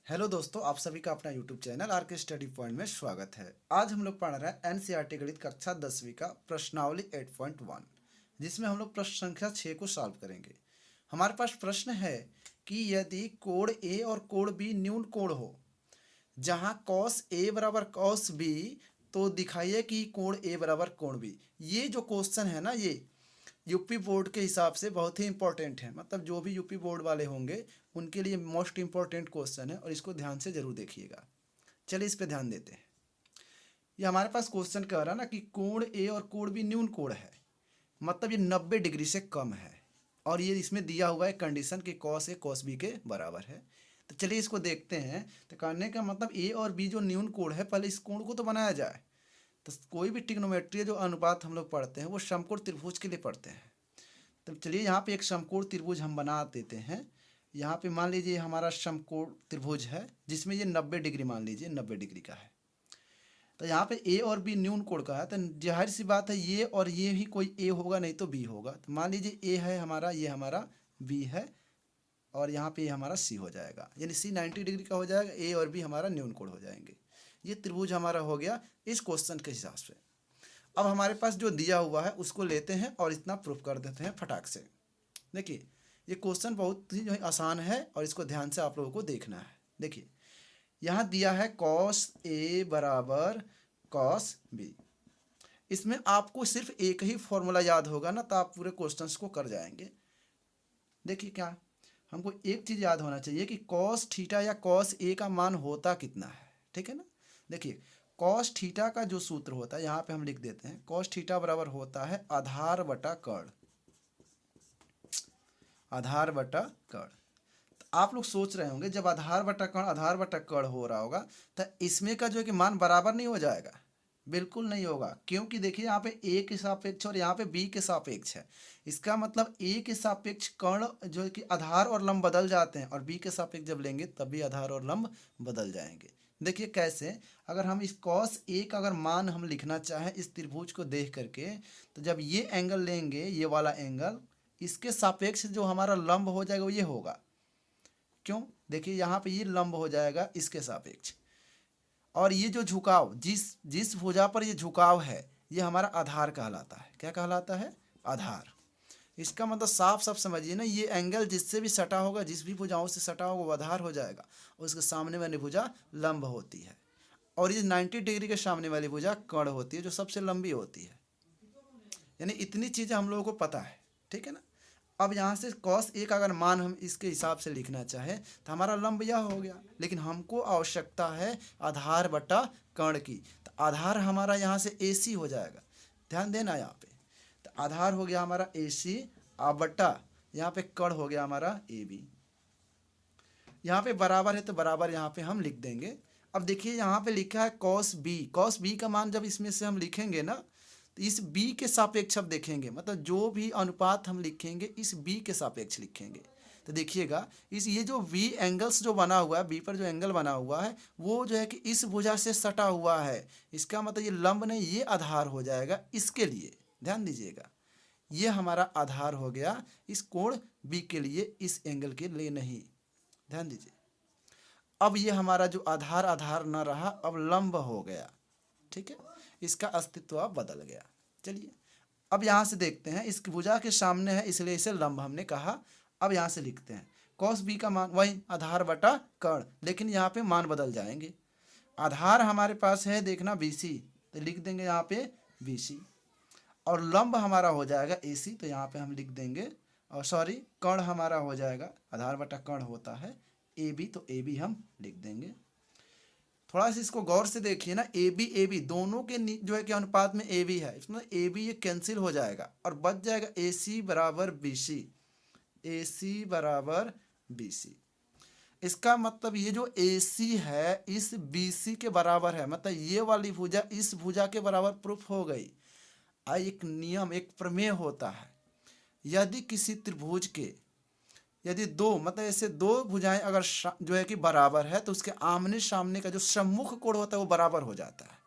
Hello दोस्तों, आप सभी का अपना यूट्यूब चैनल आर के स्टडी पॉइंट में स्वागत है। आज हम लोग पढ़ रहे हैं एनसीईआरटी गणित कक्षा 10वीं का प्रश्नावली 8.1, जिसमें हम लोग प्रश्न संख्या 6 को सॉल्व करेंगे। हमारे पास प्रश्न है कि यदि कोण ए और कोण बी न्यून कोण हो, जहां कॉस ए बराबर कॉस बी, तो दिखाइए कि कोण ए बराबर कोण बी। ये जो क्वेश्चन है ना, ये यूपी बोर्ड के हिसाब से बहुत ही इंपॉर्टेंट है। मतलब जो भी यूपी बोर्ड वाले होंगे उनके लिए मोस्ट इंपॉर्टेंट क्वेश्चन है और इसको ध्यान से जरूर देखिएगा। चलिए इस पे ध्यान देते हैं। ये हमारे पास क्वेश्चन कह रहा है ना कि कोण ए और कोण बी न्यून कोण है, मतलब ये 90 डिग्री से कम है। और ये इसमें दिया हुआ है कंडीशन कि कॉस ए कॉस बी के बराबर है। तो चलिए इसको देखते हैं। तो कहने का मतलब ए और बी जो न्यून कोण है, पहले इस कोण को तो बनाया जाए। तो कोई भी ट्रिग्नोमेट्री जो अनुपात हम लोग पढ़ते हैं वो समकोण त्रिभुज के लिए पढ़ते हैं। तो चलिए यहाँ पे एक समकोण त्रिभुज हम बना देते हैं। यहाँ पे मान लीजिए हमारा समकोण त्रिभुज है जिसमें ये 90 डिग्री, मान लीजिए 90 डिग्री का है। तो यहाँ पे ए और बी न्यून कोण का है, तो जाहिर सी बात है ये और ये ही कोई ए होगा, नहीं तो बी होगा। तो मान लीजिए ए है हमारा, ये हमारा बी है, और यहाँ पे ये हमारा सी हो जाएगा, यानी सी 90 डिग्री का हो जाएगा, ए और बी हमारा न्यून कोण हो जाएंगे। ये त्रिभुज हमारा हो गया इस क्वेश्चन के हिसाब से। अब हमारे पास जो दिया हुआ है उसको लेते हैं और इतना प्रूफ कर देते हैं फटाक से। देखिए ये क्वेश्चन बहुत ही जो है आसान है और इसको ध्यान से आप लोगों को देखना है। देखिए यहाँ दिया है कॉस ए बराबर कॉस बी। इसमें आपको सिर्फ एक ही फॉर्मूला याद होगा ना, तो आप पूरे क्वेश्चंस को कर जाएंगे। देखिए क्या हमको एक चीज़ याद होना चाहिए कि कॉस थीटा या कॉस ए का मान होता कितना है, ठीक है ना। देखिए कॉस थीटा का जो सूत्र होता है यहाँ पे हम लिख देते हैं, कॉस थीटा बराबर होता है आधार बटा कर्ण। आधार बटा कर्ण। तो आप लोग सोच रहे होंगे जब आधार बटा कर्ण हो रहा होगा तो इसमें का जो है कि मान बराबर नहीं हो जाएगा। बिल्कुल नहीं होगा, क्योंकि देखिए यहाँ पे ए के सापेक्ष और यहाँ पे बी के सापेक्ष है। इसका मतलब ए के सापेक्ष कर्ण जो है कि आधार और लंब बदल जाते हैं, और बी के सापेक्ष जब लेंगे तब भी आधार और लंब बदल जाएंगे। देखिए कैसे, अगर हम इस कॉस ए का अगर मान हम लिखना चाहें इस त्रिभुज को देख करके, तो जब ये एंगल लेंगे, ये वाला एंगल, इसके सापेक्ष जो हमारा लंब हो जाएगा वो ये होगा। क्यों? देखिए यहाँ पे ये लंब हो जाएगा इसके सापेक्ष, और ये जो झुकाव, जिस जिस भुजा पर ये झुकाव है, ये हमारा आधार कहलाता है। क्या कहलाता है? आधार। इसका मतलब साफ साफ समझिए ना, ये एंगल जिससे भी सटा होगा, जिस भी भुजाओं से सटा होगा वो आधार हो जाएगा, और उसके सामने वाली भुजा लंब होती है। और ये 90 डिग्री के सामने वाली भुजा कर्ण होती है, जो सबसे लंबी होती है। यानी इतनी चीज़ें हम लोगों को पता है, ठीक है ना। अब यहाँ से कॉस ए का अगर मान हम इसके हिसाब से लिखना चाहें तो हमारा लंब यह हो गया, लेकिन हमको आवश्यकता है आधार बटा कर्ण की। तो आधार हमारा यहाँ से ए सी हो जाएगा, ध्यान देना यहाँ पे। तो आधार हो गया हमारा ए सी, बटा यहाँ पे कर्ण हो गया हमारा ए बी। यहाँ पे बराबर है तो बराबर यहाँ पे हम लिख देंगे। अब देखिए यहाँ पे लिखा है कॉस बी। कॉस बी का मान जब इसमें से हम लिखेंगे ना, तो इस b के सापेक्ष अब देखेंगे, मतलब जो भी अनुपात हम लिखेंगे इस b के सापेक्ष लिखेंगे। तो देखिएगा इस ये जो v एंगल्स जो बना हुआ है, b पर जो एंगल बना हुआ है वो जो है कि इस भुजा से सटा हुआ है। इसका मतलब ये लंब नहीं, ये आधार हो जाएगा इसके लिए। ध्यान दीजिएगा, ये हमारा आधार हो गया इस कोण b के लिए, इस एंगल के लिए नहीं। ध्यान दीजिए, अब ये हमारा जो आधार आधार न रहा, अब लंब हो गया, ठीक है। इसका अस्तित्व अब बदल गया। चलिए अब यहाँ से देखते हैं, इस भुजा के सामने है इसलिए इसे लंब हमने कहा। अब यहाँ से लिखते हैं कॉस बी का मान वही आधार बटा कर्ण, लेकिन यहाँ पे मान बदल जाएंगे। आधार हमारे पास है देखना बी सी, तो लिख देंगे यहाँ पे बी सी, और लंब हमारा हो जाएगा ए सी, तो यहाँ पे हम लिख देंगे, और सॉरी कर्ण हमारा हो जाएगा, आधार बटा कर्ण होता है ए बी, तो ए बी हम लिख देंगे। थोड़ा सा इसको गौर से देखिए ना, ए बी दोनों के जो है कि अनुपात में ए बी है, इसमें ए बी ये कैंसिल हो जाएगा और बच जाएगा ए सी बराबर बी सी। ए सी बराबर बी सी, इसका मतलब ये जो ए सी है इस बी सी के बराबर है, मतलब ये वाली भुजा इस भुजा के बराबर प्रूफ हो गई। एक नियम, एक प्रमेय होता है, यदि किसी त्रिभुज के यदि दो, मतलब ऐसे दो भुजाएं अगर जो है कि बराबर है, तो उसके आमने सामने का जो सम्मुख कोण होता है वो बराबर हो जाता है।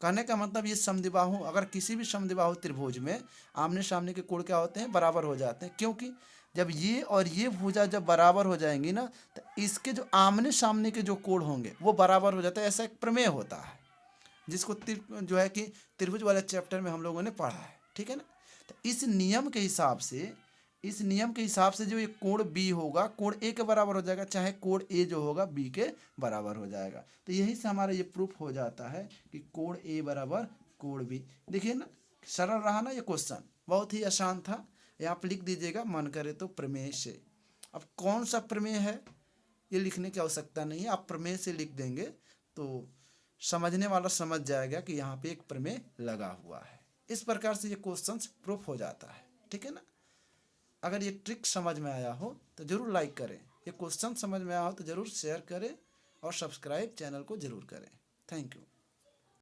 कहने का मतलब ये समद्विबाहु, अगर किसी भी समद्विबाहु त्रिभुज में आमने सामने के कोण क्या होते हैं? बराबर हो जाते हैं। क्योंकि जब ये और ये भुजा जब बराबर हो जाएंगी ना, तो इसके जो आमने सामने के जो कोण होंगे वो बराबर हो जाता है। ऐसा एक प्रमेय होता है जिसको जो है कि त्रिभुज वाले चैप्टर में हम लोगों ने पढ़ा है, ठीक है ना। तो इस नियम के हिसाब से, इस नियम के हिसाब से जो ये कोण बी होगा, कोण ए के बराबर हो जाएगा, चाहे कोण ए जो होगा बी के बराबर हो जाएगा। तो यही से हमारा ये प्रूफ हो जाता है कि कोण ए बराबर कोण बी। देखिए ना, सरल रहा ना ये क्वेश्चन, बहुत ही आसान था। ये आप लिख दीजिएगा मन करे तो प्रमेय से। अब कौन सा प्रमेय है ये लिखने की आवश्यकता नहीं है, आप प्रमेय से लिख देंगे तो समझने वाला समझ जाएगा कि यहाँ पे एक प्रमेय लगा हुआ है। इस प्रकार से ये क्वेश्चंस प्रूफ हो जाता है, ठीक है ना। अगर ये ट्रिक समझ में आया हो तो ज़रूर लाइक करें, ये क्वेश्चन समझ में आया हो तो ज़रूर शेयर करें और सब्सक्राइब चैनल को ज़रूर करें। Thank you.